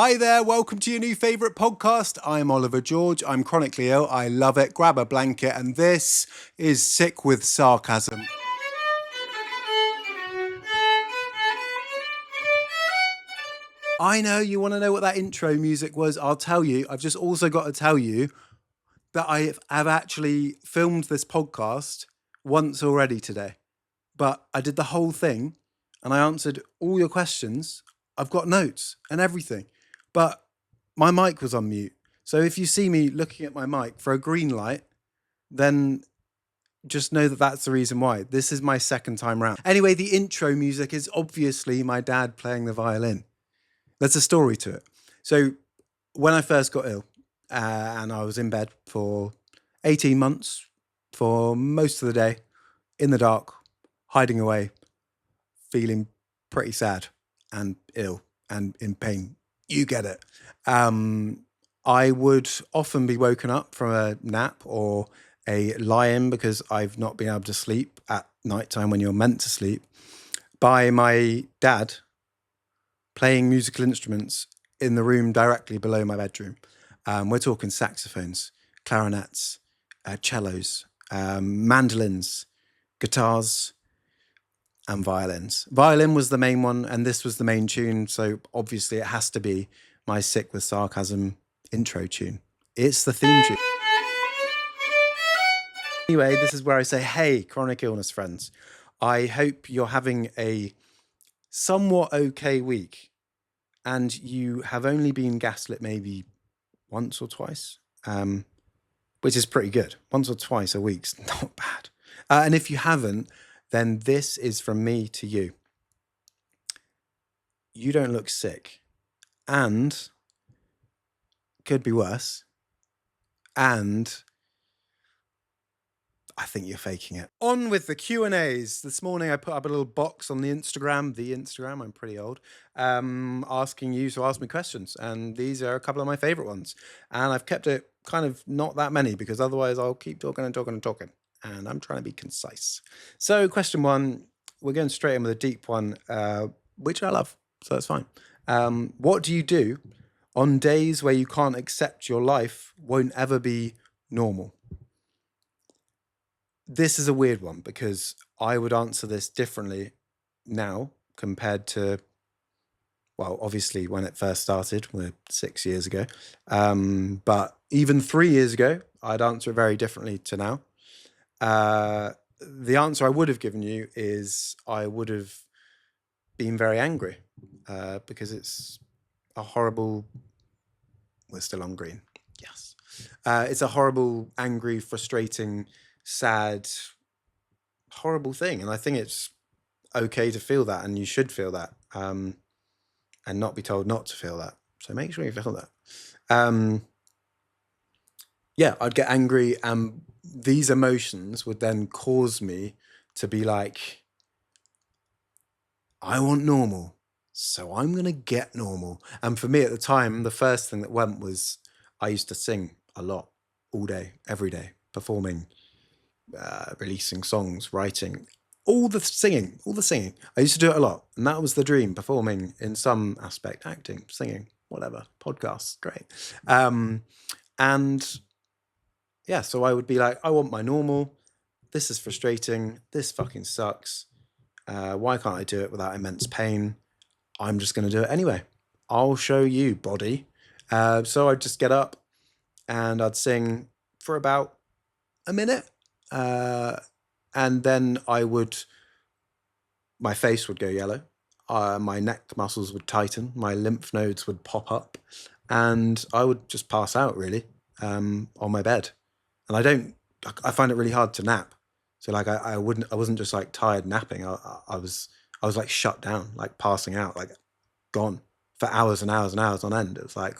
Hi there, welcome to your new favourite podcast. I'm Oliver George, I'm chronically ill, I love it, grab a blanket, and this is Sick With Sarcasm. I know you want to know what that intro music was, I'll tell you. I've just also got to tell you that I have actually filmed this podcast once already today. But I did the whole thing and I answered all your questions. I've got notes and everything. But my mic was on mute. So if you see me looking at my mic for a green light, then just know that that's the reason why. This is my second time round. Anyway, the intro music is obviously my dad playing the violin. There's a story to it. So when I first got ill and I was in bed for 18 months, for most of the day, in the dark, hiding away, feeling pretty sad and ill and in pain. You get it. I would often be woken up from a nap or a lie-in because I've not been able to sleep at nighttime when you're meant to sleep by my dad playing musical instruments in the room directly below my bedroom. We're talking saxophones, clarinets, cellos, mandolins, guitars, and violins. Violin was the main one, and this was the main tune, so obviously it has to be my Sick With Sarcasm intro tune. It's the theme tune. Anyway, this is where I say, hey, chronic illness friends, I hope you're having a somewhat okay week, and you have only been gaslit maybe once or twice, which is pretty good. Once or twice a week's not bad. And if you haven't, then this is from me to you. You don't look sick, and could be worse, and I think you're faking it. On with the Q&As. This morning I put up a little box on the Instagram, I'm pretty old, asking you to ask me questions, and these are a couple of my favourite ones. And I've kept it kind of not that many because otherwise I'll keep talking, and I'm trying to be concise. So question one, we're going straight in with a deep one, which I love, so that's fine. What do you do on days where you can't accept your life won't ever be normal? This is a weird one because I would answer this differently now compared to, well, obviously when it first started, we're 6 years ago. But even 3 years ago, I'd answer it very differently to now. The answer I would have given you is I would have been very angry because it's a horrible, we're still on green, yes. It's a horrible, angry, frustrating, sad, horrible thing. And I think it's okay to feel that, and you should feel that, and not be told not to feel that. So make sure you feel that. Yeah, I'd get angry, and these emotions would then cause me to be like, I want normal, so I'm going to get normal. And for me at the time, the first thing that went was I used to sing a lot, all day, every day, performing, releasing songs, writing, all the singing. I used to do it a lot. And that was the dream, performing in some aspect, acting, singing, whatever, podcasts, great. And yeah, so I would be like, I want my normal. This is frustrating. This fucking sucks. Why can't I do it without immense pain? I'm just going to do it anyway. I'll show you, body. So I'd just get up and I'd sing for about a minute. And then my face would go yellow. My neck muscles would tighten. My lymph nodes would pop up. And I would just pass out, really, on my bed. And I find it really hard to nap. So like I wasn't just like tired napping. I was like shut down, like passing out, like gone for hours and hours and hours on end. It was like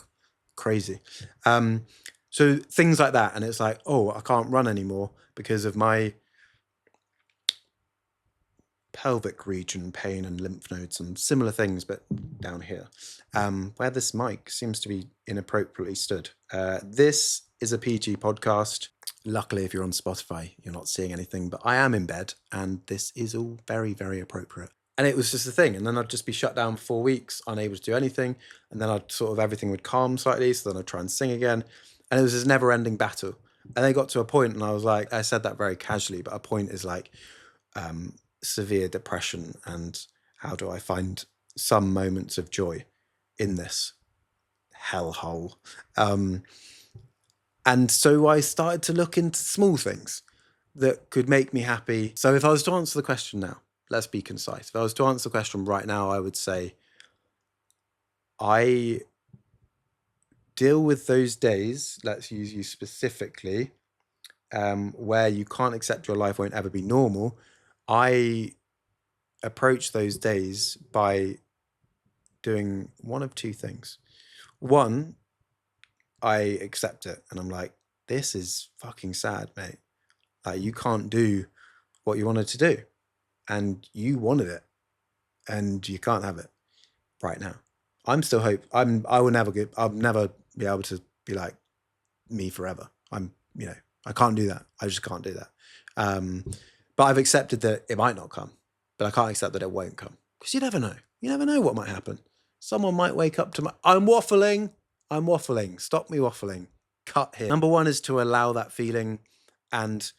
crazy. So things like that. And it's like, oh, I can't run anymore because of my pelvic region pain and lymph nodes and similar things, but down here, where this mic seems to be inappropriately stood. This is a PG podcast. Luckily, if you're on Spotify, you're not seeing anything, but I am in bed and this is all very, very appropriate. And it was just a thing. And then I'd just be shut down for 4 weeks, unable to do anything. And then everything would calm slightly. So then I'd try and sing again. And it was this never ending battle. And they got to a point and I was like, I said that very casually, but a point is like severe depression. And how do I find some moments of joy in this hellhole? And so I started to look into small things that could make me happy. So if I was to answer the question now, let's be concise. If I was to answer the question right now, I would say I deal with those days, let's use you specifically, where you can't accept your life won't ever be normal. I approach those days by doing one of two things. One, I accept it and I'm like, this is fucking sad, mate. Like, you can't do what you wanted to do and you wanted it and you can't have it right now. I'm still hope. I'll never be able to be like me forever. I can't do that. I just can't do that. But I've accepted that it might not come, but I can't accept that it won't come because you never know. You never know what might happen. Someone might wake up to I'm waffling. Stop me waffling. Cut here. Number one is to allow that feeling, and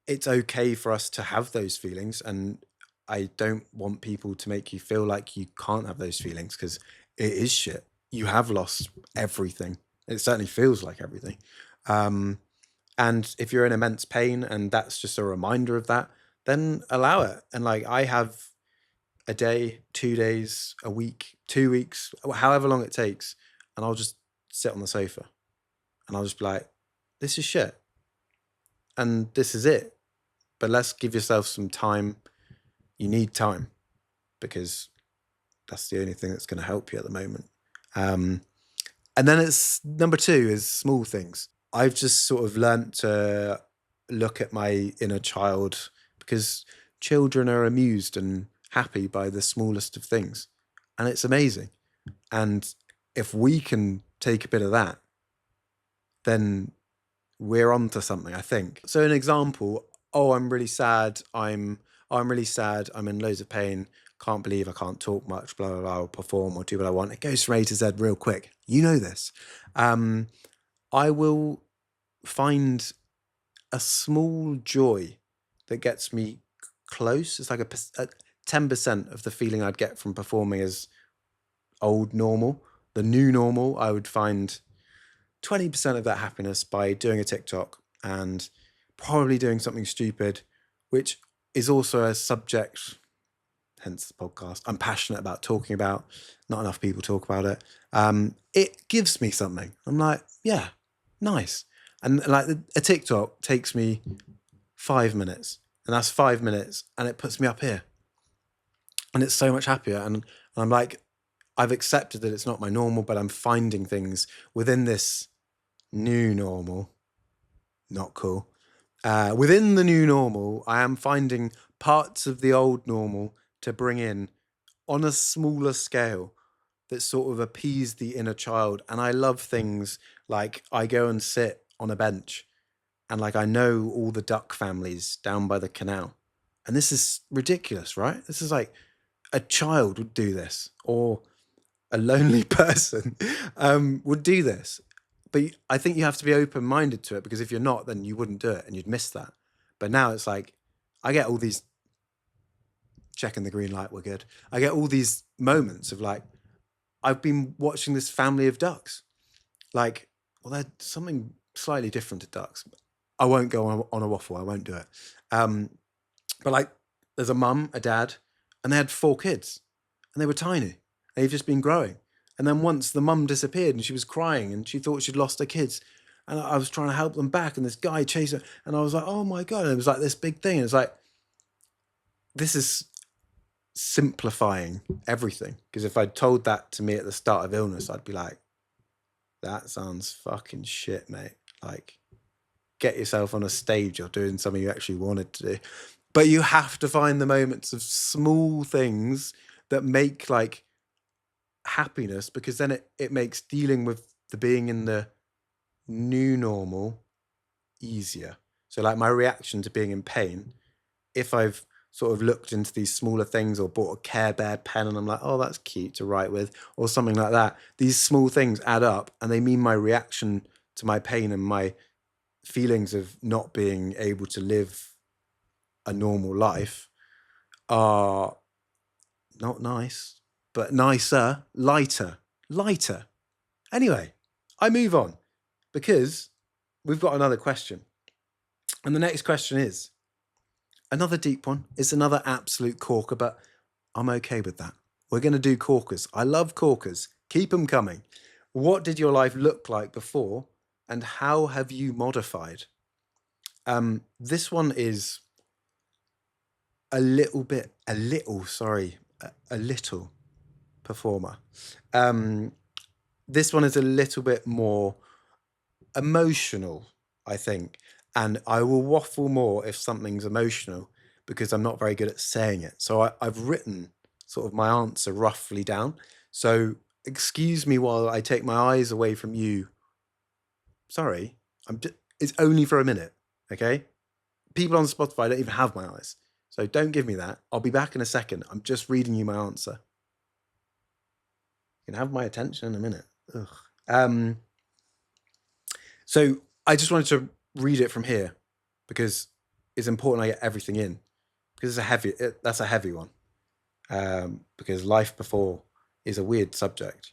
it's okay for us to have those feelings. And I don't want people to make you feel like you can't have those feelings because it is shit. You have lost everything. It certainly feels like everything. And if you're in immense pain and that's just a reminder of that, then allow it. And like, I have a day, 2 days, a week, 2 weeks, however long it takes. And I'll just sit on the sofa and I'll just be like, this is shit. And this is it. But let's give yourself some time. You need time because that's the only thing that's going to help you at the moment. And then it's number two is small things. I've just sort of learnt to look at my inner child because children are amused and happy by the smallest of things. And it's amazing. And if we can take a bit of that, then we're onto something, I think. So an example, I'm really sad. I'm really sad. I'm in loads of pain. Can't believe I can't talk much, blah, blah, blah, or perform or do what I want. It goes from A to Z real quick. You know this. I will find a small joy that gets me close. It's like a 10% of the feeling I'd get from performing as old normal. The new normal, I would find 20% of that happiness by doing a TikTok and probably doing something stupid, which is also a subject, hence the podcast, I'm passionate about talking about. Not enough people talk about it. It gives me something. I'm like, yeah, nice. And like a TikTok takes me 5 minutes, and that's 5 minutes, and it puts me up here. And it's so much happier. And I'm like, I've accepted that it's not my normal, but I'm finding things within this new normal. Not cool. Within the new normal, I am finding parts of the old normal to bring in on a smaller scale that sort of appease the inner child. And I love things like I go and sit on a bench and like I know all the duck families down by the canal. And this is ridiculous, right? This is like a child would do this, or a lonely person would do this. But I think you have to be open-minded to it, because if you're not, then you wouldn't do it and you'd miss that. But now it's like, I get all these, checking the green light, we're good. I get all these moments of like, I've been watching this family of ducks. Like, well, they're something slightly different to ducks. I won't go on a waffle. I won't do it. But like, there's a mum, a dad, and they had 4 kids. And they were tiny. They've just been growing. And then once the mum disappeared and she was crying and she thought she'd lost her kids. And I was trying to help them back and this guy chased her. And I was like, oh my God. And it was like this big thing. And it's like, this is simplifying everything. Because if I'd told that to me at the start of illness, I'd be like, that sounds fucking shit, mate. Like, get yourself on a stage or doing something you actually wanted to do. But you have to find the moments of small things that make like happiness, because then it makes dealing with the being in the new normal easier. So like my reaction to being in pain, if I've sort of looked into these smaller things or bought a Care Bear pen and I'm like, oh, that's cute to write with, or something like that. These small things add up and they mean my reaction to my pain and my feelings of not being able to live a normal life are not nice, but nicer, lighter. Anyway, I move on because we've got another question. And the next question is another deep one. It's another absolute corker, but I'm okay with that. We're going to do corkers. I love corkers. Keep them coming. What did your life look like before and how have you modified? This one is a little performer. This one is a little bit more emotional, I think. And I will waffle more if something's emotional because I'm not very good at saying it. So I've written sort of my answer roughly down. So excuse me while I take my eyes away from you. Sorry, it's only for a minute, okay? People on Spotify don't even have my eyes. So don't give me that. I'll be back in a second. I'm just reading you my answer. You can have my attention in a minute. Ugh. So I just wanted to read it from here because it's important I get everything in because that's a heavy one. Because life before is a weird subject.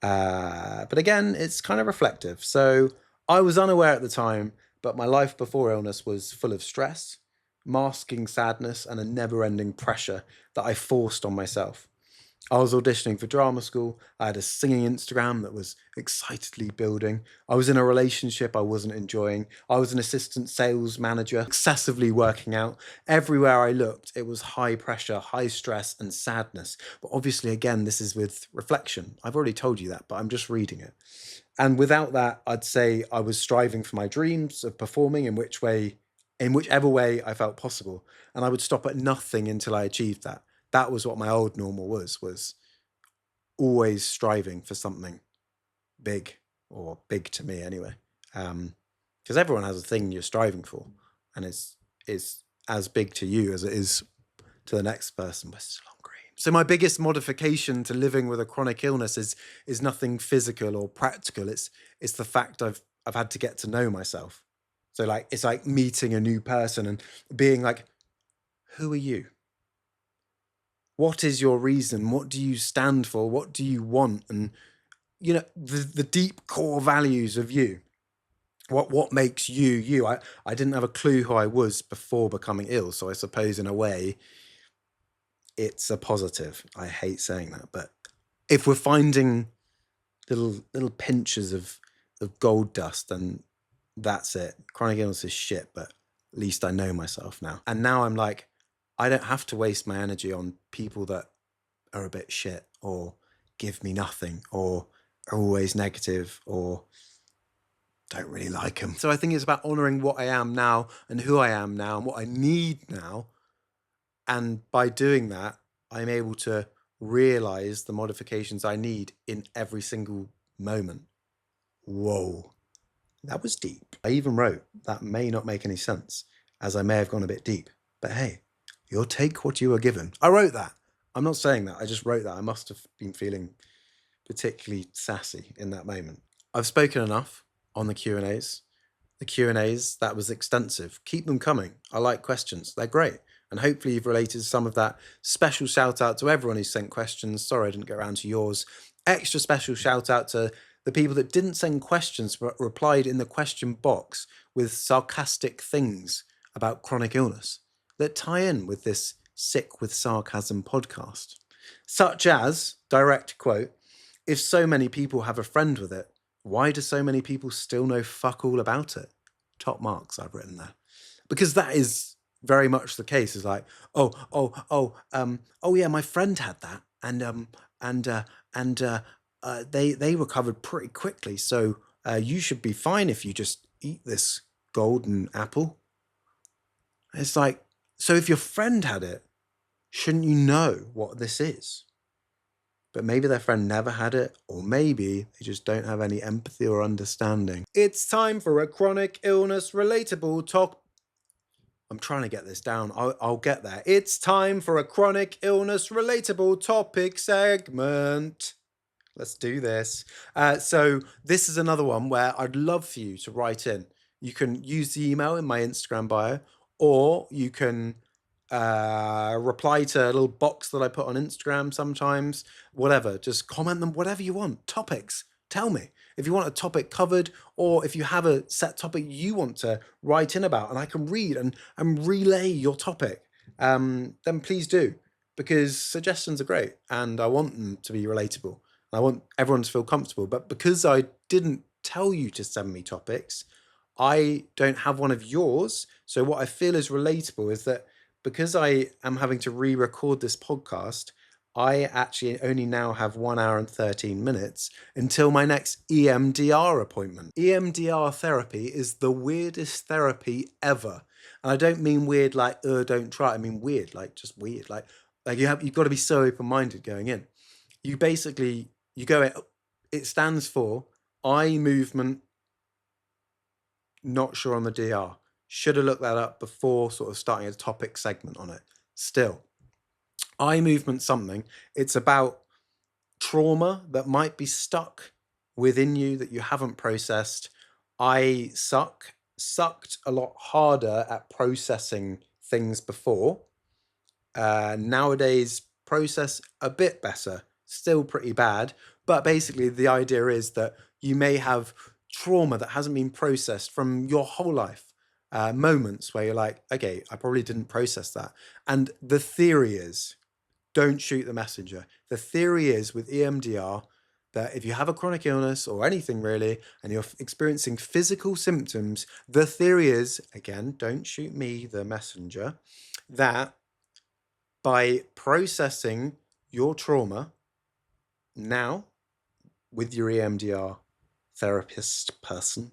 But again, it's kind of reflective. So I was unaware at the time, but my life before illness was full of stress, masking sadness, and a never-ending pressure that I forced on myself. I was auditioning for drama school. I had a singing Instagram that was excitedly building. I was in a relationship I wasn't enjoying. I was an assistant sales manager, excessively working out. Everywhere I looked, it was high pressure, high stress, and sadness. But obviously, again, this is with reflection. I've already told you that, but I'm just reading it. And without that, I'd say I was striving for my dreams of performing in whichever way I felt possible. And I would stop at nothing until I achieved that. That was what my old normal was always striving for something big, or big to me anyway. Because everyone has a thing you're striving for, and it's as big to you as it is to the next person, but it's still on green. So my biggest modification to living with a chronic illness is nothing physical or practical. It's the fact I've had to get to know myself. So like it's like meeting a new person and being like, who are you? What is your reason? What do you stand for? What do you want? And, you know, the deep core values of you. What makes you, you? I didn't have a clue who I was before becoming ill. So I suppose in a way, it's a positive. I hate saying that. But if we're finding little pinches of gold dust, then that's it. Chronic illness is shit, but at least I know myself now. And now I'm like, I don't have to waste my energy on people that are a bit shit or give me nothing or are always negative or don't really like them. So I think it's about honoring what I am now and who I am now and what I need now. And by doing that, I'm able to realize the modifications I need in every single moment. Whoa, that was deep. I even wrote, that may not make any sense, as I may have gone a bit deep, but hey, you'll take what you are given. I wrote that. I'm not saying that. I just wrote that. I must have been feeling particularly sassy in that moment. I've spoken enough on the Q&As. The Q&As, that was extensive. Keep them coming. I like questions. They're great. And hopefully you've related some of that. Special shout out to everyone who sent questions. Sorry I didn't get around to yours. Extra special shout out to the people that didn't send questions but replied in the question box with sarcastic things about chronic illness that tie in with this Sick With Sarcasm podcast. Such as, direct quote, if so many people have a friend with it, why do so many people still know fuck all about it? Top marks I've written there. Because that is very much the case. It's like, oh yeah, my friend had that. They recovered pretty quickly. So you should be fine if you just eat this golden apple. It's like, so if your friend had it, shouldn't you know what this is? But maybe their friend never had it, or maybe they just don't have any empathy or understanding. It's time for a chronic illness relatable talk. I'm trying to get this down. I'll get there. It's time for a chronic illness relatable topic segment. Let's do this. So this is another one where I'd love for you to write in. You can use the email in my Instagram bio, or you can reply to a little box that I put on Instagram sometimes. Whatever, just comment them, whatever you want. Topics, tell me. If you want a topic covered, or if you have a set topic you want to write in about and I can read and relay your topic, then please do, because suggestions are great and I want them to be relatable. I want everyone to feel comfortable. But because I didn't tell you to send me topics, I don't have one of yours. So what I feel is relatable is that because I am having to re-record this podcast, I actually only now have 1 hour and 13 minutes until my next EMDR appointment. EMDR therapy is the weirdest therapy ever. And I don't mean weird like, don't try it. I mean weird, like just weird. Like you've got to be so open-minded going in. You basically, you go in, it stands for eye movement, not sure on the DR. Should have looked that up before sort of starting a topic segment on it. Still, eye movement something. It's about trauma that might be stuck within you that you haven't processed. I sucked a lot harder at processing things before. Nowadays, process a bit better, still pretty bad. But basically, the idea is that you may have trauma that hasn't been processed from your whole life. Moments where you're like, okay, I probably didn't process that. And the theory is, don't shoot the messenger. The theory is with EMDR that if you have a chronic illness or anything really, and you're experiencing physical symptoms, the theory is, again, don't shoot me, the messenger, that by processing your trauma now with your EMDR therapist person,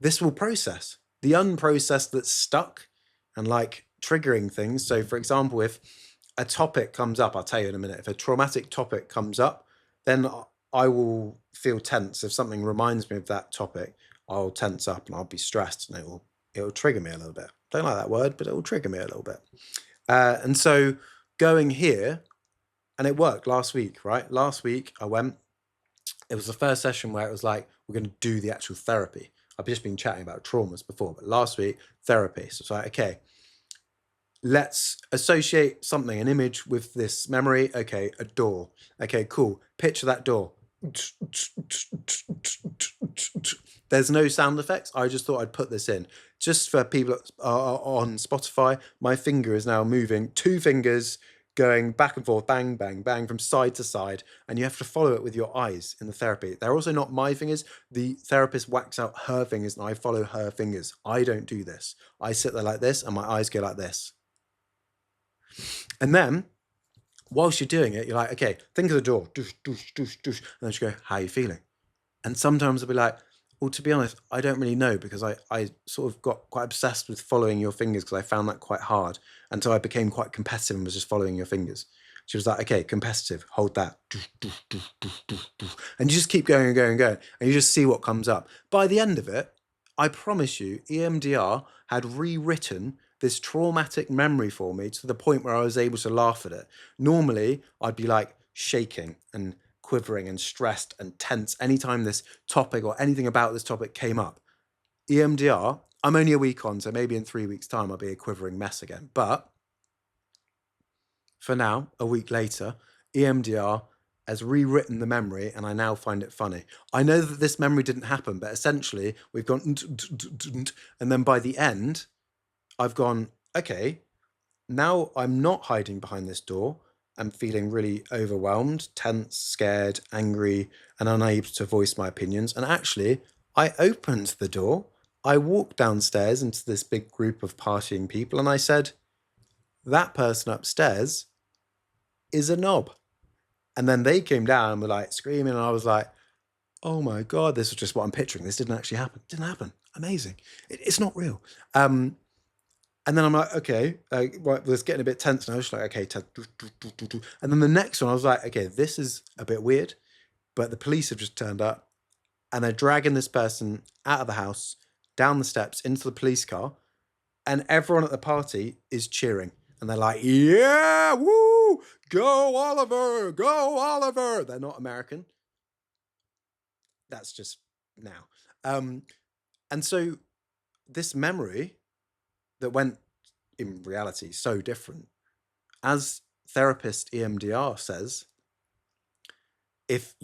this will process the unprocessed that's stuck and like triggering things. So for example, if a topic comes up, I'll tell you in a minute, if a traumatic topic comes up, then I will feel tense. If something reminds me of that topic, I'll tense up and I'll be stressed, and it'll trigger me a little bit. Don't like that word, but it will trigger me a little bit. And so going here, and it worked last week, right? Last week I went, it was the first session where it was like, we're going to do the actual therapy. I've just been chatting about traumas before, but last week, therapy. So it's like, okay, let's associate something, an image with this memory. Okay, a door. Okay, cool. Picture that door. There's no sound effects. I just thought I'd put this in. Just for people on Spotify, my finger is now moving, 2 fingers going back and forth, bang, bang, bang, from side to side. And you have to follow it with your eyes in the therapy. They're also not my fingers. The therapist whacks out her fingers and I follow her fingers. I don't do this. I sit there like this and my eyes go like this. And then, whilst you're doing it, you're like, okay, think of the door. Doosh, doosh, doosh, doosh. And then you go, how are you feeling? And sometimes I'll be like, well, to be honest, I don't really know, because I sort of got quite obsessed with following your fingers because I found that quite hard until I became quite competitive and was just following your fingers. She was like, okay, competitive, hold that. And you just keep going and going and going, and you just see what comes up. By the end of it, I promise you, EMDR had rewritten this traumatic memory for me to the point where I was able to laugh at it. Normally, I'd be like shaking and quivering and stressed and tense anytime this topic or anything about this topic came up. EMDR, I'm only a week on, so maybe in 3 weeks' time I'll be a quivering mess again. But for now, a week later, EMDR has rewritten the memory and I now find it funny. I know that this memory didn't happen, but essentially we've gone, and then by the end, I've gone, okay, now I'm not hiding behind this door. I'm feeling really overwhelmed, tense, scared, angry, and unable to voice my opinions. And actually, I opened the door. I walked downstairs into this big group of partying people and I said, that person upstairs is a knob. And then they came down and were like screaming, and I was like, oh my God, this was just what I'm picturing. This didn't actually happen. It didn't happen. Amazing. It's not real. And then I'm like, okay, right, it's getting a bit tense. And I was just like, okay, and then the next one, I was like, okay, this is a bit weird, but the police have just turned up and they're dragging this person out of the house, down the steps, into the police car. And everyone at the party is cheering. And they're like, yeah, woo, go Oliver, go Oliver. They're not American. That's just now. And so this memory that went in reality so different, as therapist EMDR says, if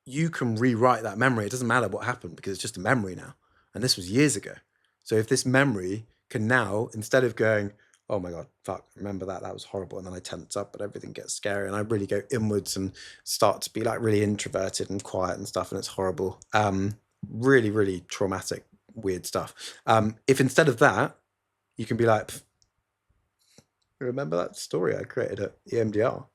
you can rewrite that memory, it doesn't matter what happened because it's just a memory now. And this was years ago. So if this memory can now, instead of going, oh my God, fuck, remember that, that was horrible. And then I tense up, but everything gets scary. And I really go inwards and start to be like really introverted and quiet and stuff. And it's horrible. Really, really traumatic, weird stuff. If instead of that, you can be like, remember that story I created at EMDR?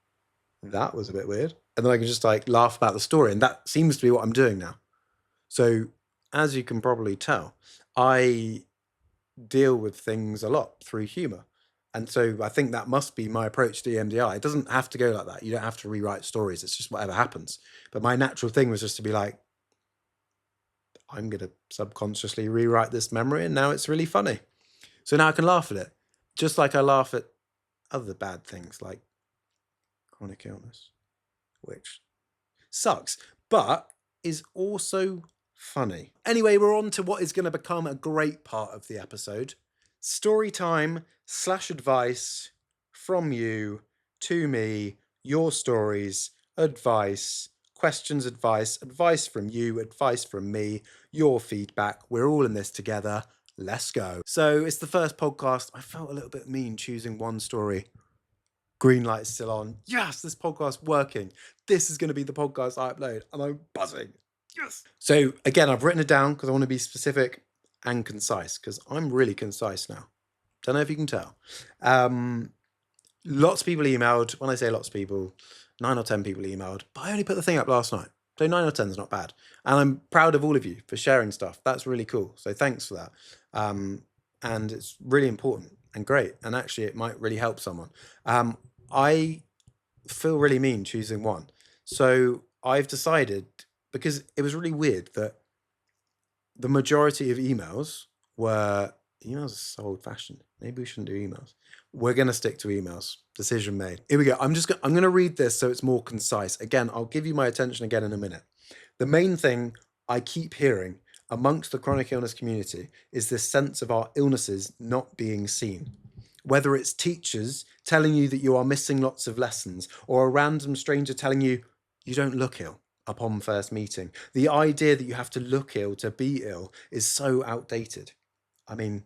That was a bit weird. And then I can just like laugh about the story. And that seems to be what I'm doing now. So as you can probably tell, I deal with things a lot through humor. And so I think that must be my approach to EMDR. It doesn't have to go like that. You don't have to rewrite stories. It's just whatever happens. But my natural thing was just to be like, I'm going to subconsciously rewrite this memory. And now it's really funny. So now I can laugh at it. Just like I laugh at other bad things like chronic illness, which sucks, but is also funny. Anyway, we're on to what is going to become a great part of the episode. Story time / advice from you to me, your stories, advice, questions, advice from you, advice from me, your feedback. We're all in this together. Let's go. So it's the first podcast. I felt a little bit mean choosing one story. Green light is still on. Yes, this podcast's working. This is going to be the podcast I upload. And I'm buzzing. Yes. So again, I've written it down because I want to be specific and concise because I'm really concise now. Don't know if you can tell. Lots of people emailed. When I say lots of people, 9 or 10 people emailed. But I only put the thing up last night. So 9 or 10 is not bad. And I'm proud of all of you for sharing stuff. That's really cool. So thanks for that. And it's really important and great. And actually, it might really help someone. I feel really mean choosing one. So I've decided, because it was really weird that the majority of emails are so old fashioned. Maybe we shouldn't do emails. We're going to stick to emails. Decision made. Here we go. I'm going to read this so it's more concise. Again, I'll give you my attention again in a minute. The main thing I keep hearing amongst the chronic illness community is this sense of our illnesses not being seen. Whether it's teachers telling you that you are missing lots of lessons, or a random stranger telling you you don't look ill upon first meeting. The idea that you have to look ill to be ill is so outdated. I mean,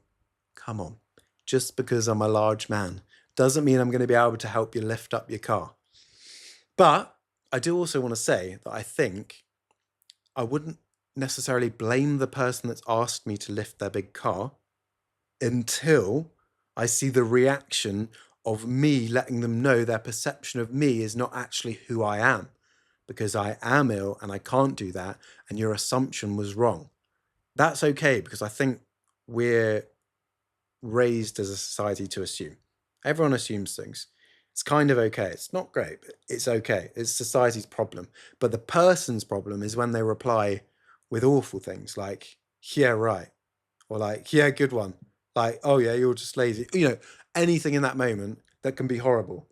come on. Just because I'm a large man doesn't mean I'm going to be able to help you lift up your car. But I do also want to say that I think I wouldn't necessarily blame the person that's asked me to lift their big car until I see the reaction of me letting them know their perception of me is not actually who I am, because I am ill and I can't do that, and your assumption was wrong. That's okay, because I think we're raised as a society to assume. Everyone assumes things. It's kind of okay. It's not great, but it's okay. It's society's problem. But the person's problem is when they reply with awful things like, yeah, right. Or like, yeah, good one. Like, oh yeah, you're just lazy. You know, anything in that moment that can be horrible.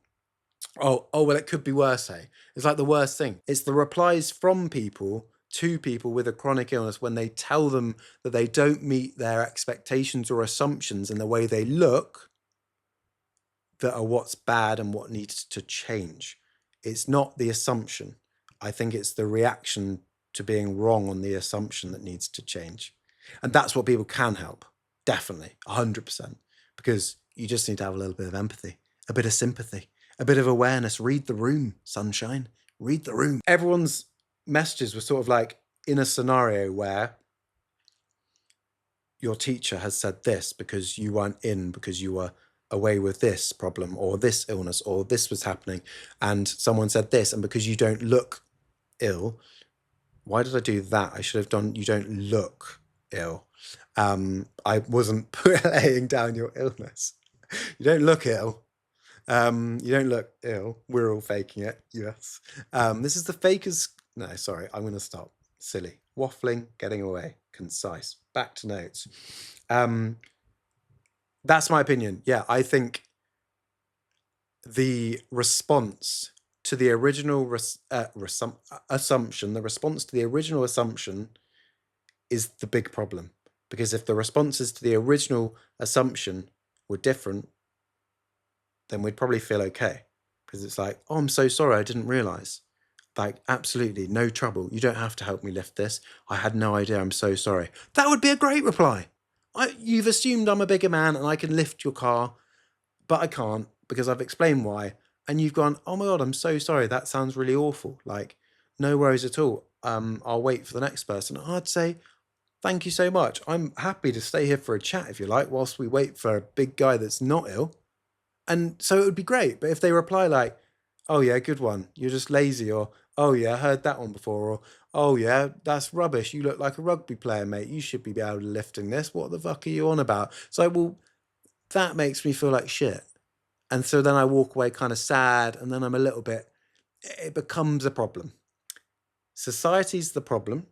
Oh, well, it could be worse, hey? It's like the worst thing. It's the replies from people to people with a chronic illness when they tell them that they don't meet their expectations or assumptions in the way they look that are what's bad and what needs to change. It's not the assumption. I think it's the reaction to being wrong on the assumption that needs to change. And that's what people can help. Definitely, 100%. Because you just need to have a little bit of empathy, a bit of sympathy, a bit of awareness. Read the room, sunshine. Read the room. Everyone's messages were sort of like in a scenario where your teacher has said this because you weren't in, because you were away with this problem or this illness or this was happening, and someone said this, and because you don't look ill. Why did I do that? I should have done, you don't look ill. I wasn't laying down your illness. You don't look ill. You don't look ill. We're all faking it. Yes. This is the fakers. No, sorry. I'm going to stop. Silly. Waffling, getting away. Concise. Back to notes. That's my opinion. Yeah, I think the response to the original assumption, the response to the original assumption is the big problem. Because if the responses to the original assumption were different, then we'd probably feel okay. Because it's like, oh, I'm so sorry, I didn't realize. Like, absolutely, no trouble. You don't have to help me lift this. I had no idea. I'm so sorry. That would be a great reply. You've assumed I'm a bigger man and I can lift your car, but I can't because I've explained why. And you've gone, oh my God, I'm so sorry. That sounds really awful. Like, no worries at all. I'll wait for the next person. I'd say, thank you so much. I'm happy to stay here for a chat if you like, whilst we wait for a big guy that's not ill. And so it would be great. But if they reply like, oh yeah, good one, you're just lazy, or oh yeah, I heard that one before, or oh yeah, that's rubbish, you look like a rugby player, mate, you should be able to lifting this, what the fuck are you on about? So, well, that makes me feel like shit. And so then I walk away kind of sad, and then I'm a little bit, it becomes a problem. Society's the problem,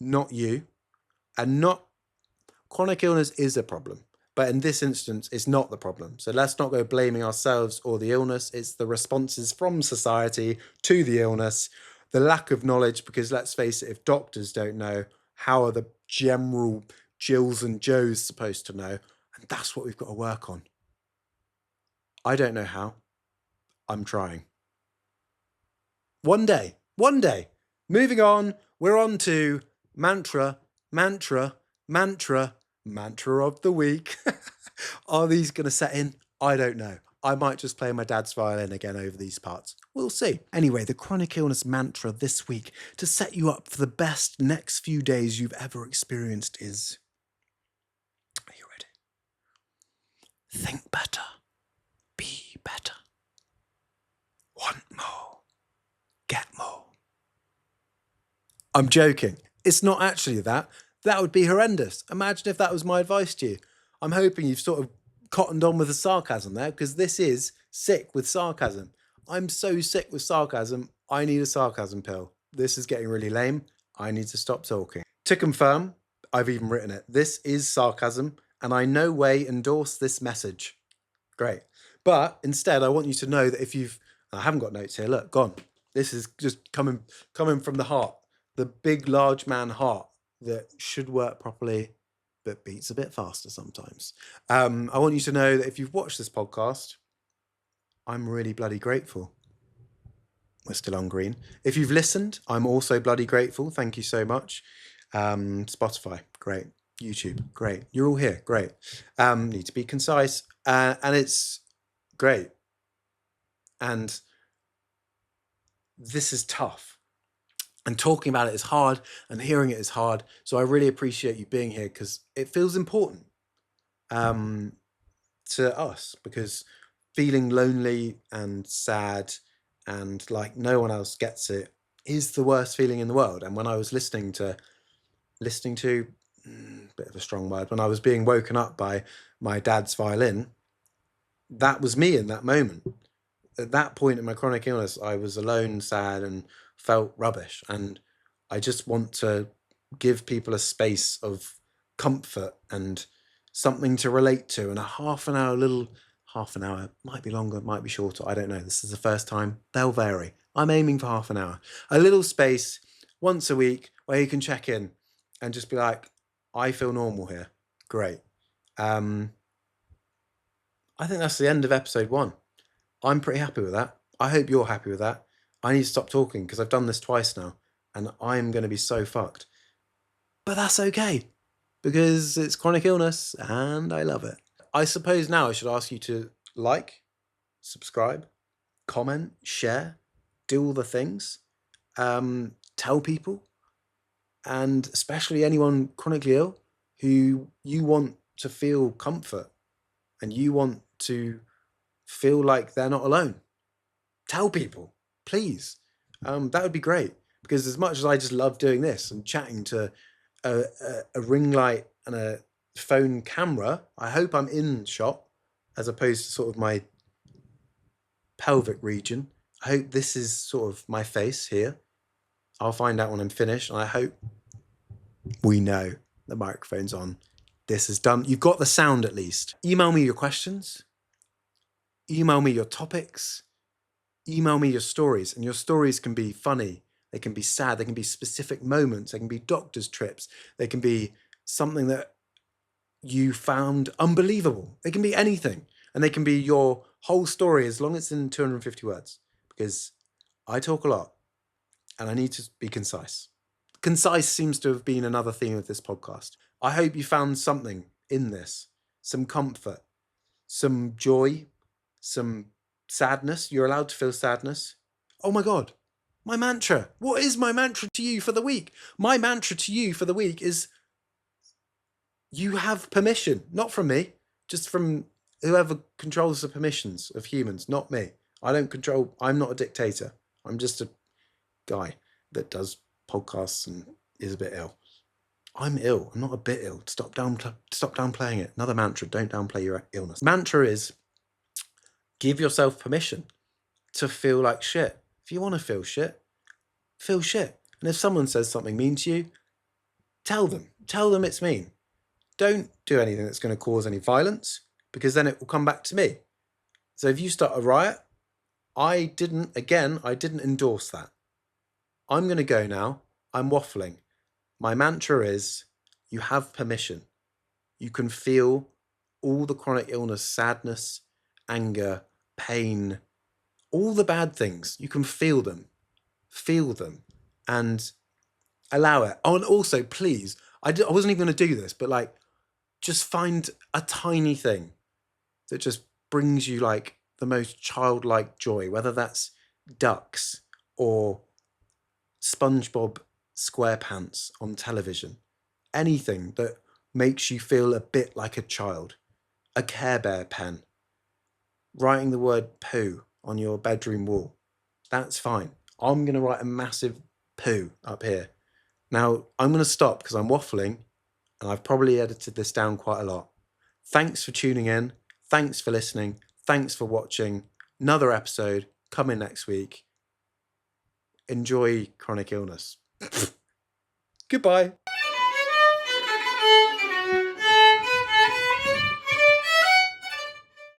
not you. And not chronic illness is a problem. But in this instance, it's not the problem. So let's not go blaming ourselves or the illness. It's the responses from society to the illness, the lack of knowledge, because let's face it, if doctors don't know, how are the general Jills and Joes supposed to know? And that's what we've got to work on. I don't know how. I'm trying. One day. Moving on, we're on to mantra of the week. Are these going to set in? I don't know. I might just play my dad's violin again over these parts. We'll see. Anyway, the chronic illness mantra this week to set you up for the best next few days you've ever experienced is... Are you ready? Think better. Be better. Want more. Get more. I'm joking. It's not actually that. That would be horrendous. Imagine if that was my advice to you. I'm hoping you've sort of cottoned on with the sarcasm there, because this is Sick with Sarcasm. I'm so sick with sarcasm, I need a sarcasm pill. This is getting really lame. I need to stop talking. To confirm, I've even written it. This is sarcasm, and I no way endorse this message. Great. But instead, I want you to know that if you've... I haven't got notes here. Look, gone. This is just coming from the heart. The big, large man heart that should work properly, but beats a bit faster sometimes. I want you to know that if you've watched this podcast, I'm really bloody grateful. We're still on green. If you've listened, I'm also bloody grateful. Thank you so much. Spotify, great. YouTube, great. You're all here, great. Need to be concise, and it's great. And this is tough. And talking about it is hard, and hearing it is hard. So I really appreciate you being here, because it feels important to us, because feeling lonely and sad and like no one else gets it is the worst feeling in the world. And when I was listening to, bit of a strong word, when I was being woken up by my dad's violin, that was me in that moment. At that point in my chronic illness, I was alone, sad, and felt rubbish. And I just want to give people a space of comfort and something to relate to. And a half an hour, might be longer, might be shorter, I don't know. This is the first time. They'll vary. I'm aiming for half an hour. A little space once a week where you can check in and just be like, I feel normal here. Great. I think that's the end of episode 1. I'm pretty happy with that. I hope you're happy with that. I need to stop talking because I've done this twice now and I'm going to be so fucked. But that's okay, because it's chronic illness and I love it. I suppose now I should ask you to like, subscribe, comment, share, do all the things, tell people, and especially anyone chronically ill who you want to feel comfort and you want to feel like they're not alone. Tell people, please. That would be great, because as much as I just love doing this and chatting to a ring light and a phone camera, I hope I'm in shot as opposed to sort of my pelvic region. I hope this is sort of my face here. I'll find out when I'm finished, and I hope we know the microphone's on this is done. You've got the sound at least. Email me your questions. Email me your topics. Email me your stories. And your stories can be funny. They can be sad. They can be specific moments. They can be doctor's trips. They can be something that you found unbelievable. They can be anything. And they can be your whole story as long as it's in 250 words. Because I talk a lot and I need to be concise. Concise seems to have been another theme of this podcast. I hope you found something in this, some comfort, some joy, some sadness. You're allowed to feel sadness. Oh my God, my mantra. What is my mantra to you for the week? My mantra to you for the week is you have permission, not from me, just from whoever controls the permissions of humans, not me. I'm not a dictator. I'm just a guy that does podcasts and is a bit ill. I'm ill. I'm not a bit ill. Stop downplaying it. Another mantra, don't downplay your illness. Mantra is give yourself permission to feel like shit. If you want to feel shit, feel shit. And if someone says something mean to you, tell them it's mean. Don't do anything that's going to cause any violence, because then it will come back to me. So if you start a riot, I didn't endorse that. I'm going to go now. I'm waffling. My mantra is you have permission. You can feel all the chronic illness, sadness, anger, pain, all the bad things. You can feel them and allow it. Oh, and also, please, I wasn't even going to do this, but like, just find a tiny thing that just brings you like the most childlike joy, whether that's ducks or SpongeBob SquarePants on television. Anything that makes you feel a bit like a child. A Care Bear pen. Writing the word poo on your bedroom wall. That's fine. I'm going to write a massive poo up here. Now, I'm going to stop because I'm waffling and I've probably edited this down quite a lot. Thanks for tuning in. Thanks for listening. Thanks for watching. Another episode coming next week. Enjoy chronic illness. Goodbye.